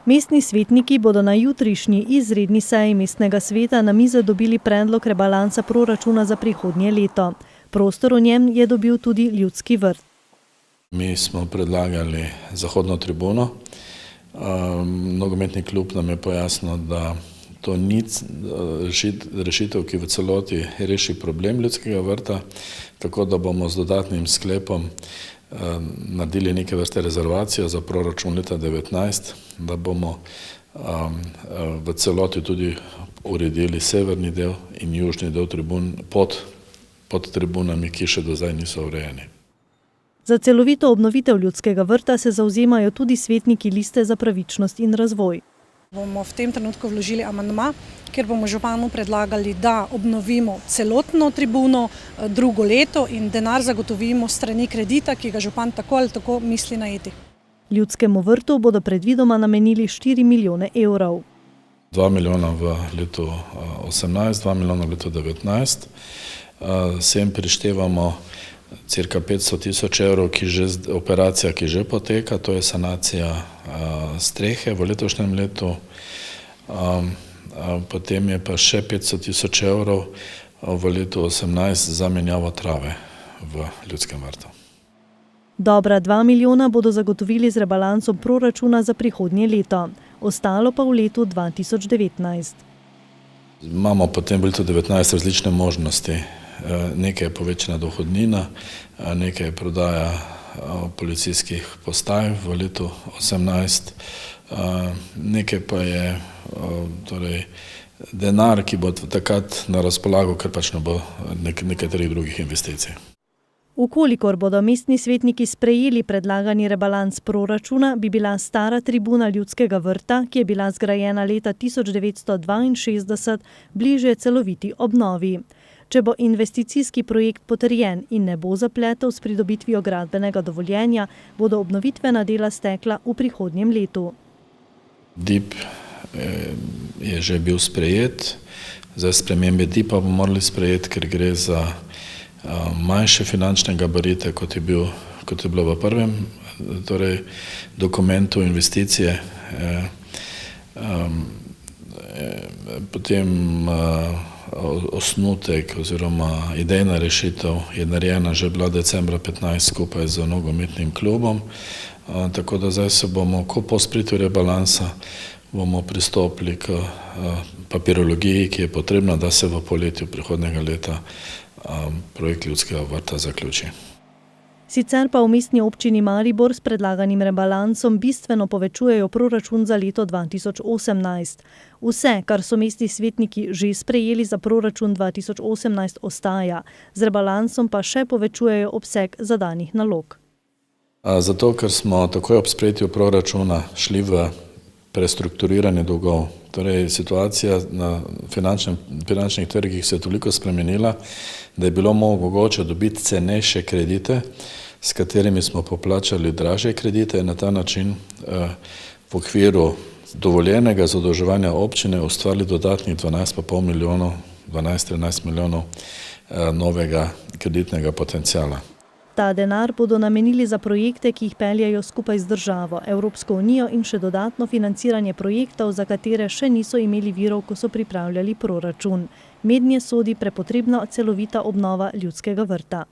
Mestni svetniki bodo na jutrišnji izredni seji mestnega sveta na mizo dobili predlog rebalansa proračuna za prihodnje leto. Prostor v njem je dobil tudi Ljudski vrt. Mi smo predlagali zahodno tribuno. Nogometni klub nam je pojasnil, da to ni rešitev, ki v celoti reši problem Ljudskega vrta, tako da bomo z dodatnim sklepom naredili neke vrste rezervacijo za proračun leta 2019, da bomo v celoti tudi uredili severni del in južni del tribun pod tribunami, ki še do zdaj niso urejeni. Za celovito obnovitev Ljudskega vrta se zavzemajo tudi svetniki Liste za pravičnost in razvoj. Bomo v tem trenutku vložili amandma, kjer bomo županu predlagali, da obnovimo celotno tribuno drugo leto in denar zagotovimo strani kredita, ki ga župan tako ali tako misli najeti. Ljudskemu vrtu bodo predvidoma namenili 4 milijone evrov. 2 milijona v letu 2018, 2 milijona v letu 2019. Sem prištevamo cirka 500 tisoč evrov, operacija, ki že poteka, to je sanacija strehe v letošnjem letu. Potem je pa še 500 tisoč evrov v letu 2018 za menjavo trave v Ljudskem vrtu. Dobra 2 milijona bodo zagotovili z rebalansom proračuna za prihodnje leto, ostalo pa v letu 2019. Imamo potem v letu 2019 različne možnosti. Nekaj je povečana dohodnina, nekaj je prodaja policijskih postaj v letu 2018, nekaj pa je denar, ki bo takrat na razpolago, ker pač ne bo nekaterih drugih investicij. Ukolikor bodo mestni svetniki sprejeli predlagani rebalans proračuna, bi bila stara tribuna Ljudskega vrta, ki je bila zgrajena leta 1962, bliže celoviti obnovi. Če bo investicijski projekt potrjen in ne bo zapletel s pridobitvijo gradbenega dovoljenja, bodo obnovitvena dela stekla v prihodnjem letu. DIP je že bil sprejet, za spremembe DIP-a bomo morali sprejeti, ker gre za manjše finančne gabarite, kot je bilo v prvem dokumentu investicije. Potem osnutek oziroma idejna rešitev je narejena že bila decembra 2015 skupaj z nogometnim klubom, tako da zdaj se bomo, po sprejetju rebalansa, bomo pristopili k papirologiji, ki je potrebna, da se v poletju prihodnjega leta projekt Ljudskega vrta zaključi. Sicer pa v mestni občini Maribor s predlaganim rebalansom bistveno povečujejo proračun za leto 2018. Vse, kar so mestni svetniki že sprejeli za proračun 2018, ostaja, z rebalansom pa še povečujejo obseg zadanih nalog. Zato, ker smo takoj ob sprejetju proračuna šli v prestrukturiranje dolgov. Torej, situacija na finančnih trgih se je toliko spremenila, da je bilo mogoče dobiti cenejše kredite, s katerimi smo poplačali dražje kredite in na ta način v okviru dovoljenega zadolževanja občine ustvarili dodatnih 12,5 milijonov, 12-13 milijonov novega kreditnega potencijala. Ta denar bodo namenili za projekte, ki jih peljajo skupaj z državo, Evropsko unijo in še dodatno financiranje projektov, za katere še niso imeli virov, ko so pripravljali proračun. Mednje sodi prepotrebna celovita obnova Ljudskega vrta.